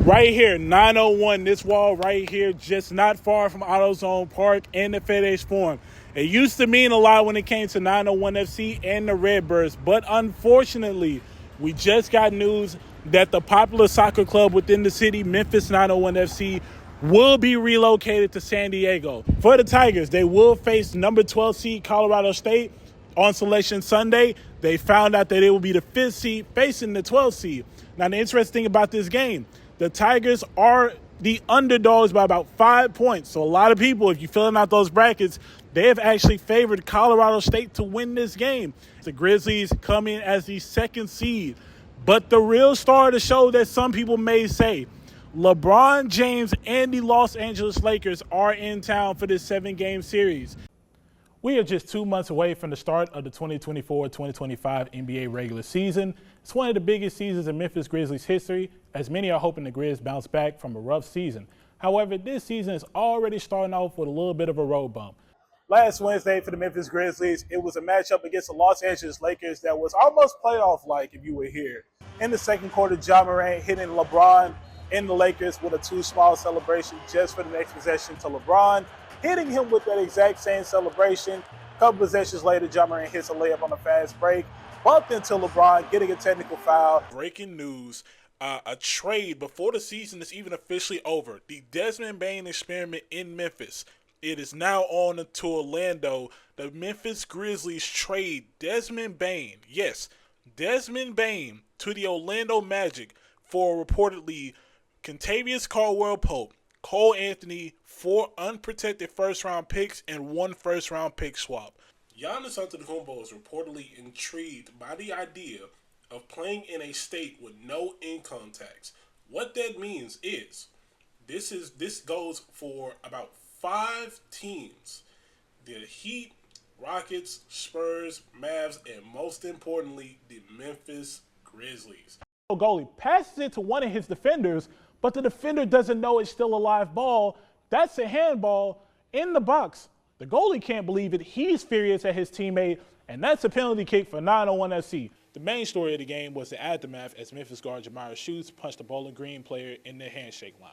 Right here, 901, this wall right here, just not far from AutoZone Park and the FedEx Forum. It used to mean a lot when it came to 901 FC and the Redbirds, but unfortunately, we just got news that the popular soccer club within the city, Memphis 901 FC, will be relocated to San Diego. For the Tigers, they will face number 12 seed Colorado State on Selection Sunday. They found out that it will be the 5th seed facing the 12th seed. Now, the interesting thing about this game, the Tigers are the underdogs by about 5 points. So a lot of people, if you're filling out those brackets, they have actually favored Colorado State to win this game. The Grizzlies come in as the 2nd seed. But the real star of the show that some people may say, LeBron James and the Los Angeles Lakers are in town for this 7-game series. We are just 2 months away from the start of the 2024-2025 NBA regular season. It's one of the biggest seasons in Memphis Grizzlies history, as many are hoping the Grizz bounce back from a rough season. However, this season is already starting off with a little bit of a road bump. Last Wednesday for the Memphis Grizzlies, it was a matchup against the Los Angeles Lakers that was almost playoff-like if you were here. In the second quarter, Ja Morant hitting LeBron and the Lakers with a too-small celebration just for the next possession to LeBron, hitting him with that exact same celebration. A couple possessions later, Ja Morant hits a layup on a fast break, bumped into LeBron, getting a technical foul. Breaking news, a trade before the season is even officially over. The Desmond Bane experiment in Memphis. It is now on to Orlando. The Memphis Grizzlies trade Desmond Bane, yes, Desmond Bane, to the Orlando Magic for reportedly Kentavious Caldwell-Pope, Cole Anthony, 4 unprotected first-round picks, and 1 first-round pick swap. Giannis Antetokounmpo is reportedly intrigued by the idea of playing in a state with no income tax. What that means is this goes for about 5 teams: the Heat, Rockets, Spurs, Mavs, and most importantly, the Memphis Grizzlies. Goalie passes it to one of his defenders, but the defender doesn't know it's still a live ball. That's a handball in the box. The goalie can't believe it. He's furious at his teammate, and that's a penalty kick for 901 FC. The main story of the game was the aftermath as Memphis guard Jamira Schutz punched the Bowling Green player in the handshake line.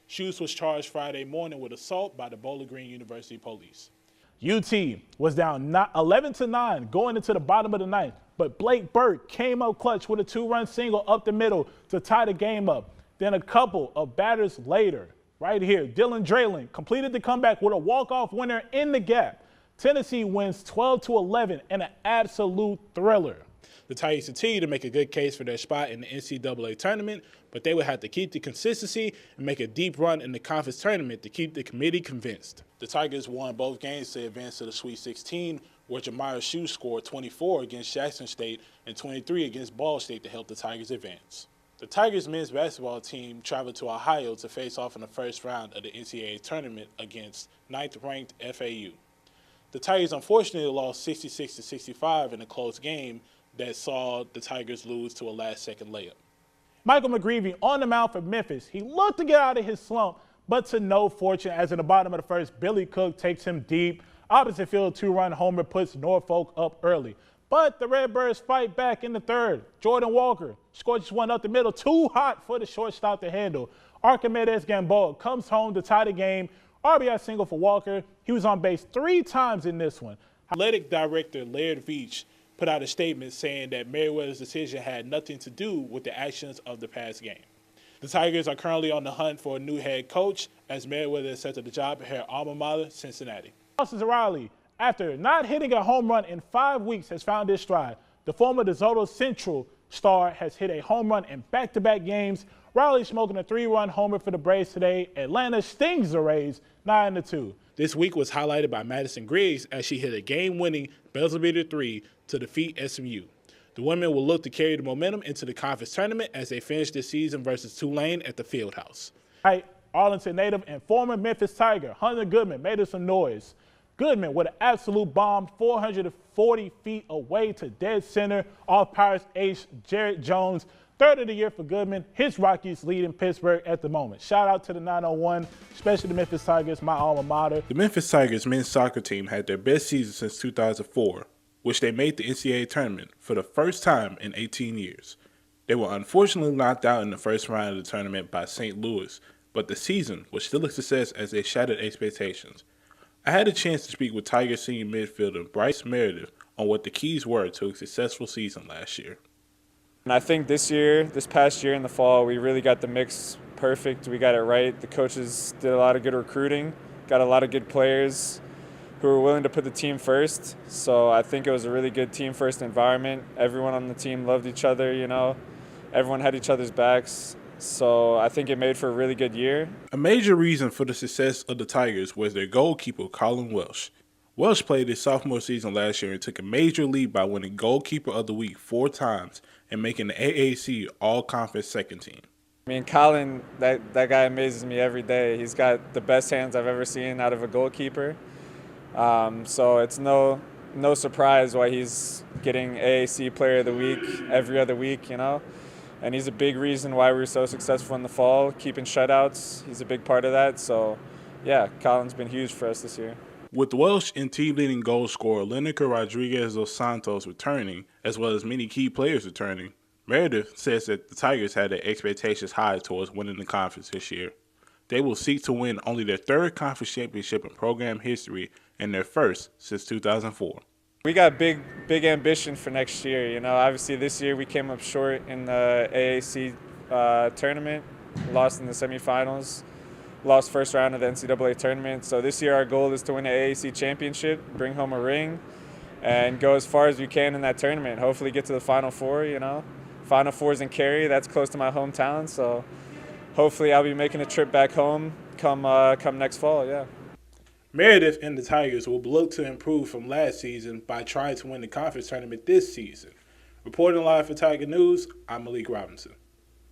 Schutz was charged Friday morning with assault by the Bowling Green University police. UT was down 11-9 going into the bottom of the ninth, but Blake Burke came up clutch with a 2-run single up the middle to tie the game up. Then a couple of batters later, right here, Dylan Draylen completed the comeback with a walk-off winner in the gap. Tennessee wins 12-11 in an absolute thriller. The Tigers continue to make a good case for their spot in the NCAA tournament, but they would have to keep the consistency and make a deep run in the conference tournament to keep the committee convinced. The Tigers won both games to advance to the Sweet 16, where Jamira Schutz scored 24 against Jackson State and 23 against Ball State to help the Tigers advance. The Tigers men's basketball team traveled to Ohio to face off in the first round of the NCAA tournament against 9th-ranked FAU. The Tigers unfortunately lost 66-65 in a close game that saw the Tigers lose to a last-second layup. Michael McGreevy on the mound for Memphis. He looked to get out of his slump, but to no fortune, as in the bottom of the first, Billy Cook takes him deep. Opposite field 2-run homer puts Norfolk up early. But the Redbirds fight back in the third. Jordan Walker scores one up the middle, too hot for the shortstop to handle. Archimedes Gamboa comes home to tie the game. RBI single for Walker. He was on base 3 times in this one. Athletic director Laird Veach put out a statement saying that Merriweather's decision had nothing to do with the actions of the past game. The Tigers are currently on the hunt for a new head coach as Merriweather accepted the job at her alma mater, Cincinnati. Austin Riley, after not hitting a home run in 5 weeks, has found his stride. The former DeSoto Central star has hit a home run in back-to-back games. Riley smoking a 3-run homer for the Braves today. Atlanta stings the Rays 9-2. This week was highlighted by Madison Griggs as she hit a game-winning buzzer-beater 3 to defeat SMU. The women will look to carry the momentum into the conference tournament as they finish this season versus Tulane at the Fieldhouse. Arlington native and former Memphis Tiger Hunter Goodman made us some noise. Goodman with an absolute bomb 440 feet away to dead center off Pirates ace Jarrett Jones. Third of the year for Goodman. His Rockies lead in Pittsburgh at the moment. Shout out to the 901, especially the Memphis Tigers, my alma mater. The Memphis Tigers men's soccer team had their best season since 2004, which they made the NCAA tournament for the first time in 18 years. They were unfortunately knocked out in the first round of the tournament by St. Louis, but the season was still a success as they shattered expectations. I had a chance to speak with Tigers senior midfielder Bryce Meredith on what the keys were to a successful season last year. And I think this past year in the fall, we really got the mix perfect. We got it right. The coaches did a lot of good recruiting, got a lot of good players who were willing to put the team first. So I think it was a really good team first environment. Everyone on the team loved each other, Everyone had each other's backs. So I think it made for a really good year. A major reason for the success of the Tigers was their goalkeeper, Colin Welsh. Welsh played his sophomore season last year and took a major lead by winning Goalkeeper of the Week 4 times and making the AAC All-Conference second team. I mean, Colin, that guy amazes me every day. He's got the best hands I've ever seen out of a goalkeeper. So it's no surprise why he's getting AAC Player of the Week every other week, And he's a big reason why we were so successful in the fall, keeping shutouts. He's a big part of that. So, yeah, Colin's been huge for us this year. With Welsh and team-leading goal scorer Lineker Rodriguez dos Santos returning, as well as many key players returning, Meredith says that the Tigers had their expectations high towards winning the conference this year. They will seek to win only their third conference championship in program history and their first since 2004. We got big ambition for next year. Obviously this year we came up short in the AAC tournament, lost in the semifinals, lost first round of the NCAA tournament. So this year our goal is to win the AAC championship, bring home a ring, and go as far as we can in that tournament. Hopefully get to the Final Four, Final Four is in Cary. That's close to my hometown. So hopefully I'll be making a trip back home come next fall, yeah. Meredith and the Tigers will look to improve from last season by trying to win the conference tournament this season. Reporting live for Tiger News, I'm Melek Robinson.